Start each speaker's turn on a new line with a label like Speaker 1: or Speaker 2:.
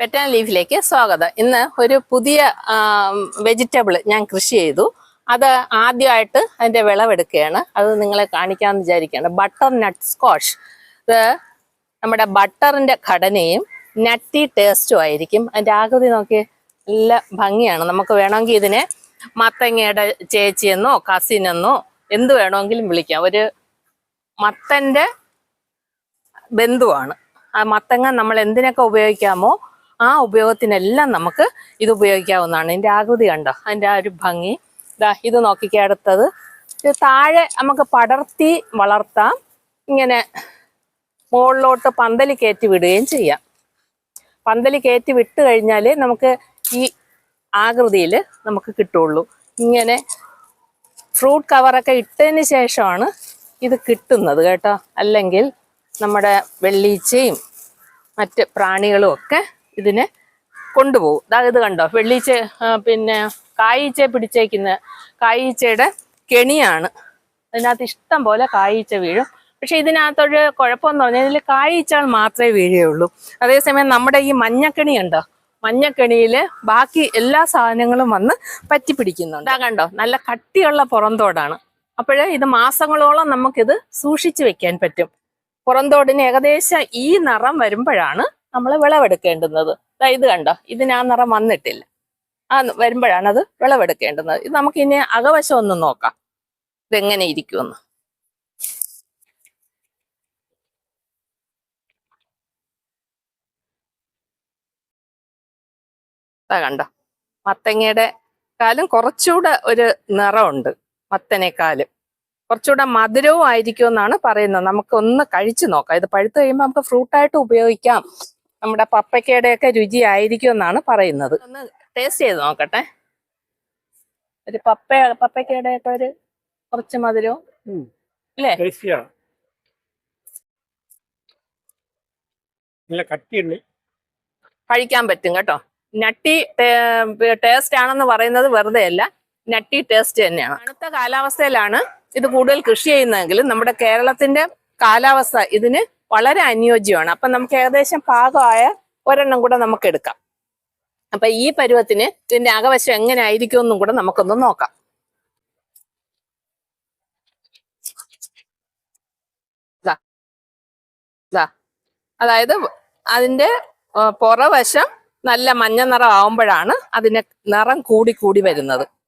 Speaker 1: പെറ്റാൻ ലീഫിലേക്ക് സ്വാഗതം. ഇന്ന് ഒരു പുതിയ വെജിറ്റബിൾ ഞാൻ കൃഷി ചെയ്തു. അത് ആദ്യമായിട്ട് അതിൻ്റെ വിളവെടുക്കുകയാണ്. അത് നിങ്ങളെ കാണിക്കാമെന്ന് വിചാരിക്കുകയാണ്. ബട്ടർ നട്ട് സ്ക്വാഷ്. ഇത് നമ്മുടെ ബട്ടറിൻ്റെ ഘടനയും നട്ടി ടേസ്റ്റും ആയിരിക്കും. അതിൻ്റെ ആകൃതി നോക്കി നല്ല ഭംഗിയാണ്. നമുക്ക് വേണമെങ്കിൽ ഇതിനെ മത്തങ്ങയുടെ ചേച്ചിയെന്നോ കസിനെന്നോ എന്ത് വേണമെങ്കിലും വിളിക്കാം. ഒരു മത്തൻ്റെ ബന്ധുവാണ്. ആ മത്തങ്ങ നമ്മൾ എന്തിനൊക്കെ ഉപയോഗിക്കാമോ ആ ഉപയോഗത്തിനെല്ലാം നമുക്ക് ഇത് ഉപയോഗിക്കാവുന്നതാണ്. ഇതിൻ്റെ ആകൃതി കണ്ടോ, അതിൻ്റെ ആ ഒരു ഭംഗി. ഇത് നോക്കിക്കേ. അടുത്തത് ഇത് താഴെ നമുക്ക് പടർത്തി വളർത്താം. ഇങ്ങനെ മുകളിലോട്ട് പന്തല് കയറ്റി വിടുകയും ചെയ്യാം. പന്തല് കയറ്റി വിട്ട് കഴിഞ്ഞാൽ നമുക്ക് ഈ ആകൃതിയിൽ നമുക്ക് കിട്ടുള്ളൂ. ഇങ്ങനെ ഫ്രൂട്ട് കവറൊക്കെ ഇട്ടതിന് ശേഷമാണ് ഇത് കിട്ടുന്നത് കേട്ടോ. അല്ലെങ്കിൽ നമ്മുടെ വെള്ളീച്ചയും മറ്റ് പ്രാണികളും ഒക്കെ ഇതിനെ കൊണ്ടുപോകും. ഇത് കണ്ടോ, വെള്ളീച്ച പിന്നെ കായീച്ച പിടിച്ചേക്കുന്ന കായീച്ചയുടെ കെണിയാണ്. അതിനകത്ത് ഇഷ്ടം പോലെ കായീച്ച വീഴും. പക്ഷെ ഇതിനകത്തൊരു കുഴപ്പമെന്ന് പറഞ്ഞാൽ ഇതിൽ കായീച്ചകൾ മാത്രമേ വീഴുകയുള്ളൂ. അതേസമയം നമ്മുടെ ഈ മഞ്ഞക്കെണി ഉണ്ടോ, മഞ്ഞക്കെണിയിൽ ബാക്കി എല്ലാ സാധനങ്ങളും വന്ന് പറ്റി പിടിക്കുന്നുണ്ട്. കണ്ടോ, നല്ല കട്ടിയുള്ള പുറന്തോടാണ്. അപ്പോഴേ ഇത് മാസങ്ങളോളം നമുക്കിത് സൂക്ഷിച്ചു വെക്കാൻ പറ്റും. പുറന്തോടിന് ഏകദേശം ഈ നിറം വരുമ്പോഴാണ് നമ്മൾ വിളവെടുക്കേണ്ടുന്നത്. ഇത് കണ്ടോ, ഇതിന് ആ നിറം വന്നിട്ടില്ല. വരുമ്പോഴാണ് അത് വിളവെടുക്കേണ്ടുന്നത്. ഇത് നമുക്ക് ഇനി അകവശം ഒന്ന് നോക്കാം ഇതെങ്ങനെ ഇരിക്കുമെന്ന്. കണ്ടോ, മത്തങ്ങയുടെ കാലും കുറച്ചുകൂടെ ഒരു നിറമുണ്ട്. മത്തനേക്കാളും കുറച്ചുകൂടെ മധുരവും ആയിരിക്കും എന്നാണ് പറയുന്നത്. നമുക്ക് ഒന്ന് കഴിച്ചു നോക്കാം. ഇത് പഴുത്ത് കഴിയുമ്പോൾ നമുക്ക് ഫ്രൂട്ടായിട്ട് ഉപയോഗിക്കാം. നമ്മുടെ പപ്പയ്ക്കയുടെയൊക്കെ രുചി ആയിരിക്കും എന്നാണ് പറയുന്നത്. ഒന്ന് ടേസ്റ്റ് ചെയ്ത് നോക്കട്ടെ. ഒരു പപ്പയ്ക്കയുടെ ഒക്കെ ഒരു കുറച്ച് മധുരവും അല്ലേ? കഴിക്കാൻ പറ്റും കേട്ടോ. നട്ടി ടേസ്റ്റ് ആണെന്ന് പറയുന്നത് വെറുതെ അല്ല, നട്ടി ടേസ്റ്റ് തന്നെയാണ്. തണുത്ത കാലാവസ്ഥയിലാണ് ഇത് കൂടുതൽ കൃഷി ചെയ്യുന്നതെങ്കിലും നമ്മുടെ കേരളത്തിന്റെ കാലാവസ്ഥ ഇതിന് വളരെ അനുയോജ്യമാണ്. അപ്പൊ നമുക്ക് ഏകദേശം പാകമായ ഒരെണ്ണം കൂടെ നമുക്ക് എടുക്കാം. അപ്പൊ ഈ പരുവത്തിന് ഇതിന്റെ അകവശം എങ്ങനെ ആയിരിക്കും എന്നും കൂടെ നമുക്കൊന്ന് നോക്കാം. അതായത് അതിന്റെ പുറവശം നല്ല മഞ്ഞ നിറം ആവുമ്പോഴാണ് അതിന്റെ നിറം കൂടി കൂടി വരുന്നത്.